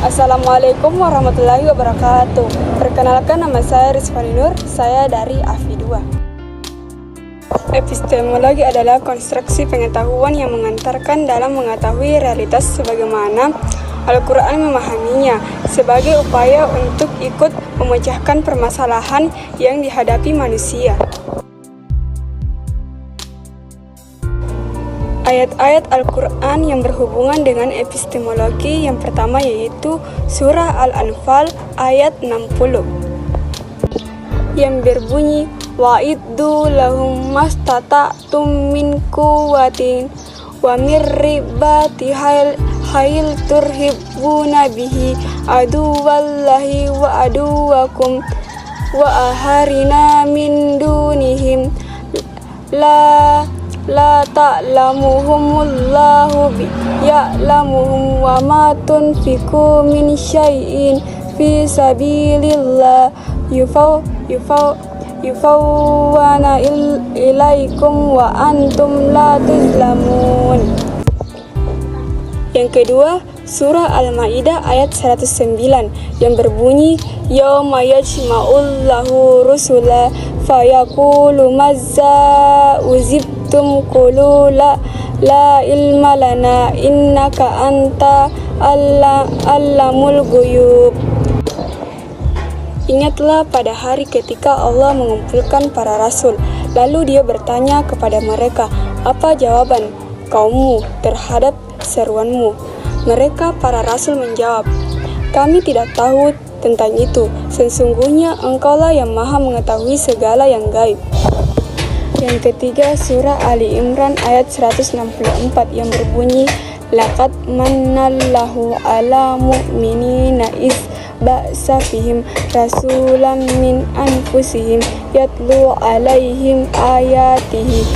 Assalamualaikum warahmatullahi wabarakatuh. Perkenalkan, nama saya Rizwani Nur, saya dari AFI 2. Epistemologi adalah konstruksi pengetahuan yang mengantarkan dalam mengetahui realitas sebagaimana Al-Quran memahaminya, sebagai upaya untuk ikut memecahkan permasalahan yang dihadapi manusia. Ayat-ayat Al-Quran yang berhubungan dengan epistemologi yang pertama yaitu Surah Al-Anfal ayat 60 yang berbunyi wa'iddu lahum mastata'tum min quwwatin wa mir ribati hail turhibuna bihi aduwallahi wa aduwakum wa aharina min dunihim la ta'lamuhumullahu ya'lamuhum wa ma tunfiqu min syai'in fi sabilillah yufawwana ilaikum wa antum la tuzlamun. Yang kedua, Surah Al-Maidah ayat 109 yang berbunyi yauma yajma'ullahu rusula fayaqulu mazza uzibtum qulu la ilma lana innaka anta allamul ghuyub. Ingatlah pada hari ketika Allah mengumpulkan para rasul, lalu Dia bertanya kepada mereka, apa jawaban kaummu terhadap seruanmu? Mereka para rasul menjawab, kami tidak tahu tentang itu, sesungguhnya Engkaulah yang maha mengetahui segala yang gaib. Yang ketiga, Surah Ali Imran ayat 164 yang berbunyi laqad mannallahu ala mu'minina iz ba'sa fihim rasulan min anfusihim yatlu alaihim ayatihi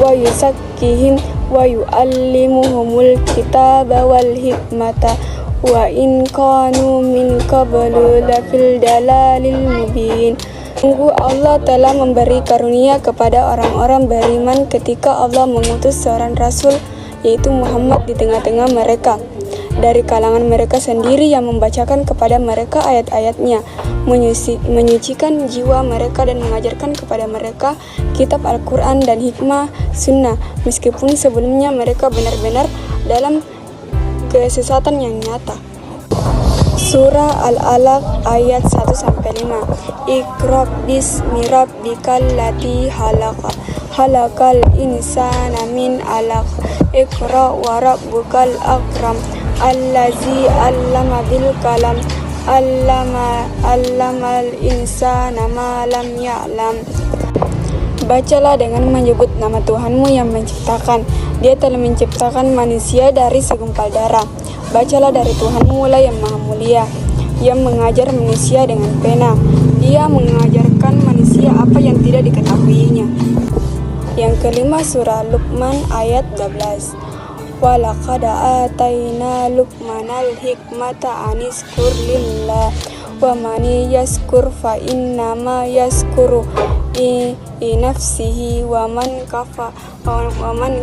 wa yuzakkihim wa yu'allimuhumul kitaba wal hikmata wa in kanu min qablu lafil dalalil mubin. Sungguh Allah telah memberi karunia kepada orang-orang beriman ketika Allah mengutus seorang rasul, yaitu Muhammad, di tengah-tengah mereka dari kalangan mereka sendiri, yang membacakan kepada mereka ayat-ayatnya, menyucikan jiwa mereka dan mengajarkan kepada mereka kitab Al-Quran dan hikmah sunnah, meskipun sebelumnya mereka benar-benar dalam kesesatan yang nyata. Surah Al-Alaq ayat 1-5 Iqra bismi rabbikal ladzi khalaqal insana min 'alaq Iqra wa rabbukal akram allazi 'allama bil qalam 'allamal insana ma lam ya'lam. Bacalah dengan menyebut nama Tuhanmu yang menciptakan. Dia telah menciptakan manusia dari segumpal darah. Bacalah dari Tuhanmu lah yang maha mulia, yang mengajar manusia dengan pena. Dia mengajarkan manusia apa yang tidak diketahuinya. Yang kelima, Surah Luqman ayat 12 walaqad ataina luqmanal hikmata aniskur lillah wa man yaskur fa innama yaskuru nafsihi wa man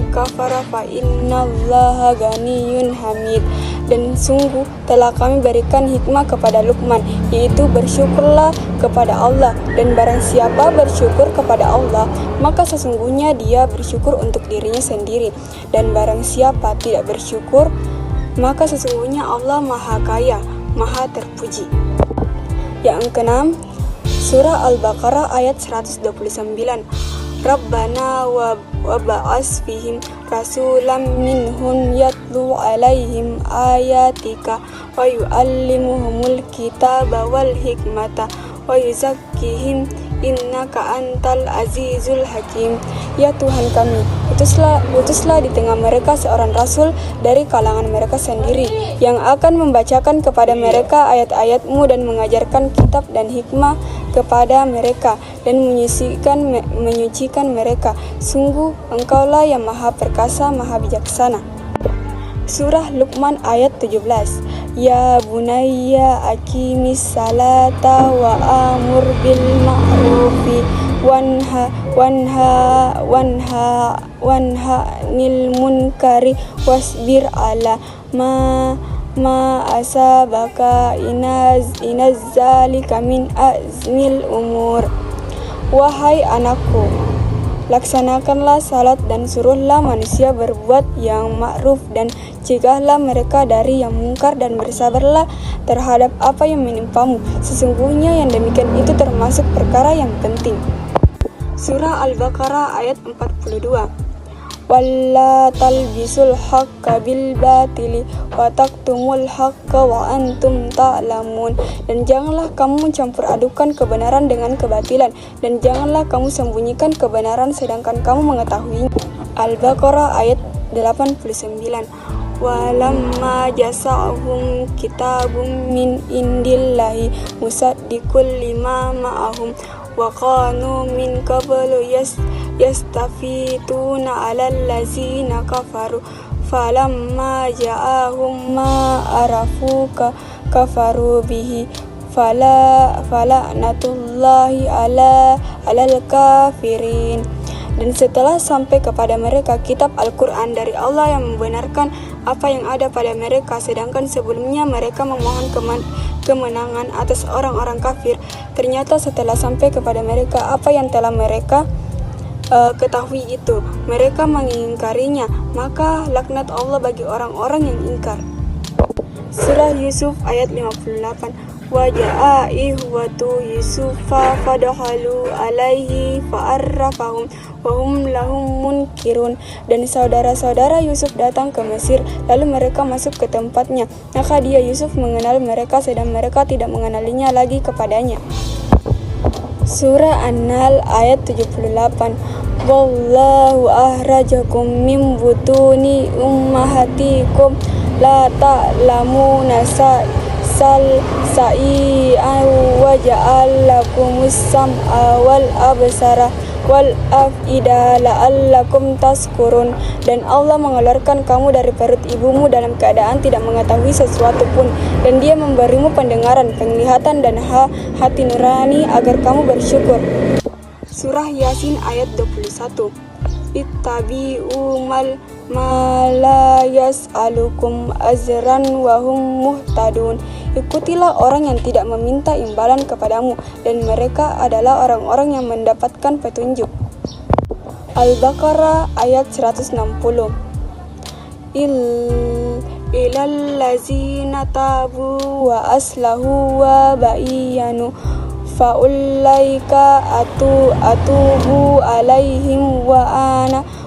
kafara fa innallaha ganiyyun hamid. Dan sungguh telah kami berikan hikmah kepada Luqman, yaitu bersyukurlah kepada Allah, dan barang siapa bersyukur kepada Allah, maka sesungguhnya dia bersyukur untuk dirinya sendiri, dan barang siapa tidak bersyukur, maka sesungguhnya Allah maha kaya, maha terpuji. Yang keenam, Surah Al-Baqarah ayat 129 Rabbana wa ba'as fihim rasulam minhum yatlu alaihim ayatika wa yu'allimuhumul kitaba wal hikmata wa yuzakkihim innaka antal azizul hakim. Ya Tuhan kami, utuslah di tengah mereka seorang rasul dari kalangan mereka sendiri, yang akan membacakan kepada mereka ayat-ayat-Mu dan mengajarkan kitab dan hikmah kepada mereka, dan menyucikan mereka. Sungguh Engkaulah yang maha perkasa, maha bijaksana. Surah Luqman ayat 17 Ya bunayya aqimis salata wa amur bil ma'rufi wanha nil munkari wasbir ala ma asabaka inaz zalika min azmil umur. Wahai anakku, laksanakanlah salat dan suruhlah manusia berbuat yang ma'ruf dan cegahlah mereka dari yang mungkar dan bersabarlah terhadap apa yang menimpamu. Sesungguhnya yang demikian itu termasuk perkara yang penting. Surah Al-Baqarah ayat 42. Walla talbisul haqqa bil batili wa taktumul haqqa wa antum ta'lamun. Dan janganlah kamu mencampur adukan kebenaran dengan kebatilan, dan janganlah kamu sembunyikan kebenaran sedangkan kamu mengetahuinya. Al-Baqarah ayat 89. Walamma jasa'hum kitabun min indillahi musaddiqul lima ma'ahum wa kanu min qablu yastafituna 'alal ladzina kafaru falamma ja'ahum ma arafu kafaru bihi fala'natullahi 'alal kafirin. Dan setelah sampai kepada mereka kitab Al-Quran dari Allah yang membenarkan apa yang ada pada mereka, sedangkan sebelumnya mereka memohon kemenangan atas orang-orang kafir, ternyata setelah sampai kepada mereka apa yang telah mereka ketahui itu, mereka mengingkarinya, maka laknat Allah bagi orang-orang yang ingkar. Surah Yusuf ayat 58. Waja'a ihwatu Yusufa fadakhalu alaihi fa'arrafahum wa hum lahum munkirun. Dan saudara-saudara Yusuf datang ke Mesir, lalu mereka masuk ke tempatnya, maka dia Yusuf mengenal mereka sedang mereka tidak mengenalinya lagi kepadanya. Surah An-Nahl ayat 78. Wallahu ahrajakum min butuni ummahatikum la ta'lamuna sa'i'an wa ja'al lakumus sam'a wal absara wal af'ida la'allakum taskurun. Dan Allah mengeluarkan kamu dari perut ibumu dalam keadaan tidak mengetahui sesuatu pun, dan Dia memberimu pendengaran, penglihatan dan hati nurani agar kamu bersyukur. Surah Yasin ayat 21. Ittabi'u ma la yas'alukum azran wa hum muhtadun. Ikutilah orang yang tidak meminta imbalan kepadamu, dan mereka adalah orang-orang yang mendapatkan petunjuk. Al-Baqarah ayat 160. Ilal lazina tabu wa aslahu wa bayyanu faulaika atubu alaihim wa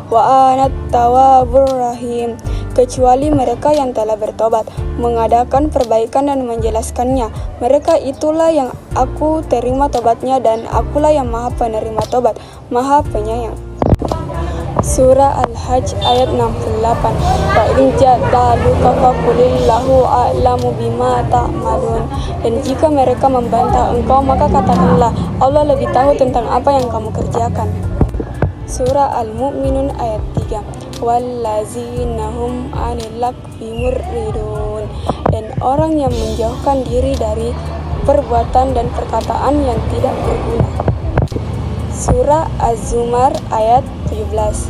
ana tawwabur rahim. Kecuali mereka yang telah bertobat, mengadakan perbaikan dan menjelaskannya, mereka itulah yang aku terima tobatnya, dan akulah yang maha penerima tobat, maha penyayang. Surah Al-Hajj ayat 68. Wa in jadaluka faqulillahu a'lamu bima ta'malun. Dan jika mereka membantah engkau, maka katakanlah Allah lebih tahu tentang apa yang kamu kerjakan. Surah Al-Mu'minun ayat 3. Wallazina hum 'anil lagwi muridun. Dan orang yang menjauhkan diri dari perbuatan dan perkataan yang tidak berguna. Surah Az-Zumar ayat 17.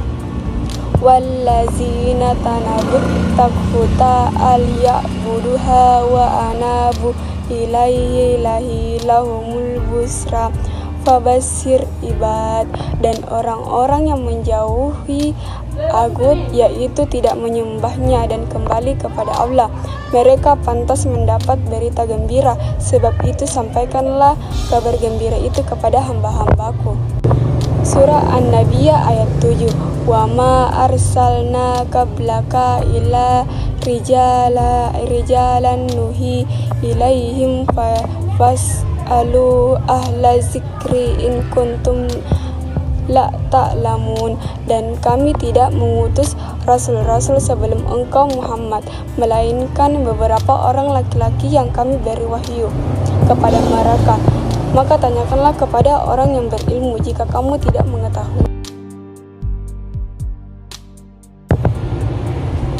Wallazina tanabut taquta al-ya'buduha wa anabu ilaihi lahumul busra fabashir ibad. Dan orang-orang yang menjauhi agut, yaitu tidak menyembahnya dan kembali kepada Allah, mereka pantas mendapat berita gembira. Sebab itu sampaikanlah kabar gembira itu kepada hamba-hambaku. Surah An-Nabiyah ayat 7. Wa ma arsalna qablaka illa rijalan nuhi ilaihim fas'alu ahla zikri in kuntum la ta'lamun. Dan kami tidak mengutus rasul-rasul sebelum engkau Muhammad, melainkan beberapa orang laki-laki yang kami beri wahyu kepada mereka. Maka tanyakanlah kepada orang yang berilmu jika kamu tidak mengetahui.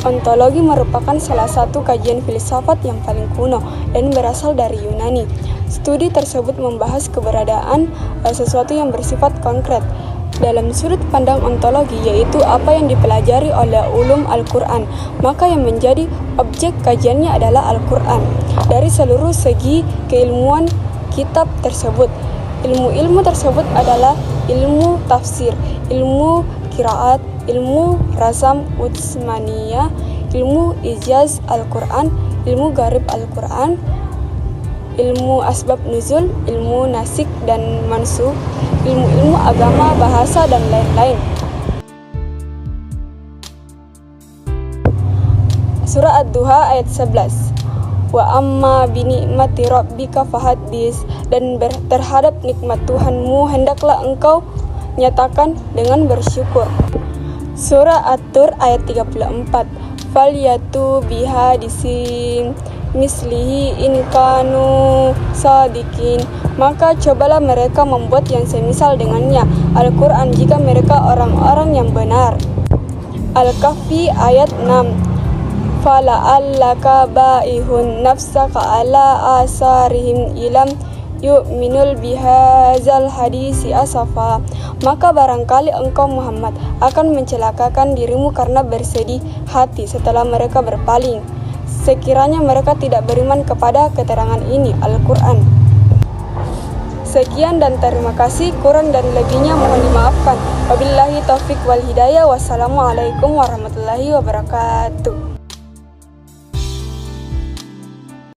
Ontologi merupakan salah satu kajian filsafat yang paling kuno dan berasal dari Yunani. Studi tersebut membahas keberadaan sesuatu yang bersifat konkret, dalam sudut pandang ontologi, yaitu apa yang dipelajari oleh ulum Al-Quran, maka yang menjadi objek kajiannya adalah Al-Quran. Dari seluruh segi keilmuan kitab tersebut, ilmu-ilmu tersebut adalah ilmu tafsir, ilmu qiraat, ilmu rasam utsmaniyah, ilmu ijaz Al-Quran, ilmu gharib Al-Quran, ilmu asbab nuzul, ilmu nasik dan mansukh, ilmu-ilmu agama, bahasa, dan lain-lain. Surah Ad-Duha ayat 11. Wa amma binikmati rabbika fahaddis, dan terhadap nikmat Tuhanmu hendaklah engkau nyatakan dengan bersyukur. Surah At-Tur ayat 34. Falyatu bihadisin mislihi in kanu sadikin, maka cobalah mereka membuat yang semisal dengannya Al-Quran jika mereka orang-orang yang benar. Al-Kahfi ayat 6. Fala'allaka ba'ihun nafsaka ala asarihim ilam yu'minul bihazal hadisi asafa, maka barangkali engkau Muhammad akan mencelakakan dirimu karena bersedih hati setelah mereka berpaling, sekiranya mereka tidak beriman kepada keterangan ini, Al-Quran. Sekian dan terima kasih, kurang dan lebihnya mohon dimaafkan. Wabillahi taufik wal hidayah. Wassalamualaikum warahmatullahi wabarakatuh.